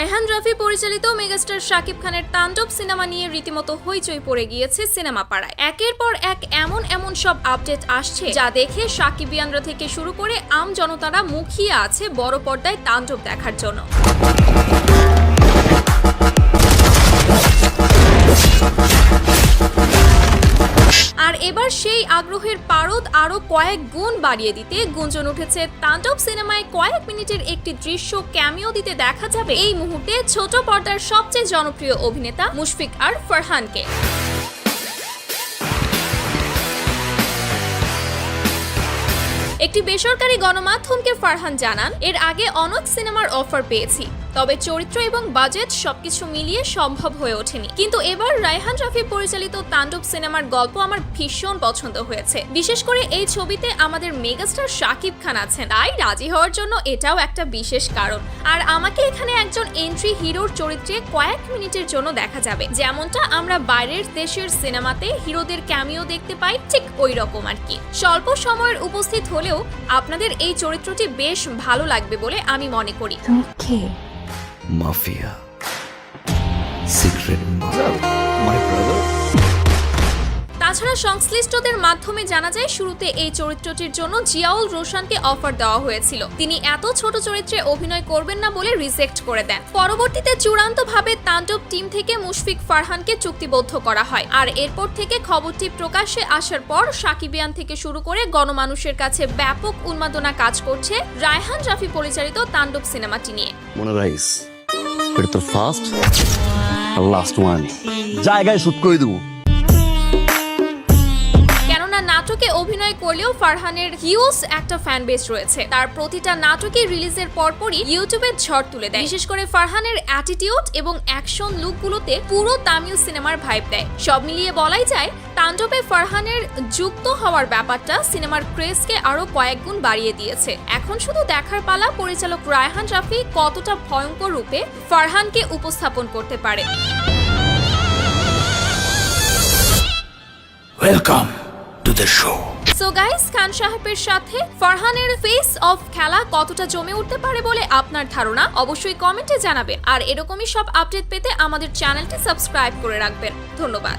রায়হান রাফি পরিচালিত মেগাস্টার শাকিব খানের তাণ্ডব সিনেমা নিয়ে রীতিমতো হইচই পড়ে গিয়েছে সিনেমা পাড়ায়। একের পর এক এমন সব আপডেট আসছে যা দেখে শাকিবিয়ানরা থেকে শুরু করে আম জনতারা মুখিয়ে আছে বড় পর্দায় তাণ্ডব দেখার জন্য। আর এবার সেই আগ্রহের পারদ আরো কয়েক গুণ বাড়িয়ে দিতে গুঞ্জন উঠেছে তাণ্ডব সিনেমায় কয়েক মিনিটের একটি দৃশ্য ক্যামিও দিতে দেখা যাবে এই মুহূর্তে ছোট পর্দার সবচেয়ে জনপ্রিয় অভিনেতা মুশফিক আর ফারহানকে। একটি বেসরকারি গণমাধ্যমকে ফারহান জানান, এর আগে অনেক সিনেমার অফার পেয়েছি, তবে চরিত্র এবং বাজেট সবকিছু মিলিয়ে সম্ভব হয়ে ওঠেনি। কিন্তু এবার রায়হান রাফি পরিচালিত তাণ্ডব সিনেমার গল্প আমার ভীষণ পছন্দ হয়েছে। বিশেষ করে এই ছবিতে আমাদের মেগাস্টার শাকিব খান আছেন, তাই রাজি হওয়ার জন্য এটাও একটা বিশেষ কারণ। আর আমাকে এখানে একজন এন্ট্রি হিরোর চরিত্রে কয়েক মিনিটের জন্য দেখা যাবে, যেমনটা আমরা বাইরের দেশের সিনেমাতে হিরোদের ক্যামিও দেখতে পাই, ঠিক ওই রকম আর কি। স্বল্প সময়ের উপস্থিত হলেও আপনাদের এই চরিত্রটি বেশ ভালো লাগবে বলে আমি মনে করি। Mafia. Secret mother. My brother. তাছাড়া সংশ্লিষ্টদের মাধ্যমে জানা যায় শুরুতে এই চরিত্রটির জন্য জিয়াউল রোশনকে অফার দেওয়া হয়েছিল। তিনি এত ছোট চরিত্রে অভিনয় করবেন না বলে রিজেক্ট করে দেন। পরবর্তীতে চূড়ান্তভাবে তাণ্ডব টিম থেকে মুশফিক ফারহানকে চুক্তিবদ্ধ করা হয়। আর এরপর থেকে খবরটি প্রকাশ্যে আসার পর শাকিবিয়ান থেকে শুরু করে গণমানুষের কাছে ব্যাপক উন্মাদনা কাজ করছে রায়হান রাফি পরিচালিত তাণ্ডব সিনেমাটি নিয়ে। মনে রাইস এটা তো ফার্স্ট আর লাস্ট ওয়ান, জায়গায় শুট করে দেবো। নাটকে অভিনয় করলেও ফারহানের হিউজ একটা ফ্যান বেস রয়েছে। তার প্রতিটা নাটকে রিলিজের পরপরই ইউটিউবে ঝড় তুলে দেয়। বিশেষ করে ফারহানের অ্যাটিটিউড এবং অ্যাকশন লুকগুলোতে পুরো তামিল সিনেমার ভাইব দেয়। সব মিলিয়ে বলাই যায় তাণ্ডবে ফারহানের যুক্ত হওয়ার ব্যাপারটা সিনেমার ক্রেজকে আরো কয়েক গুণ বাড়িয়ে দিয়েছে। এখন শুধু দেখার পালা পরিচালক রায়হান রাফি কতটা ভয়ঙ্কর রূপে ফারহানকে উপস্থাপন করতে পারে। Welcome to the show. So guys, Khan সাহেবের সাথে ফারহানের ফেস অফ খেলা কতটা জমে উঠতে পারে বলে আপনার ধারণা অবশ্যই কমেন্টে জানাবেন। আর এরকমই সব আপডেট পেতে আমাদের চ্যানেলটি সাবস্ক্রাইব করে রাখবেন। ধন্যবাদ।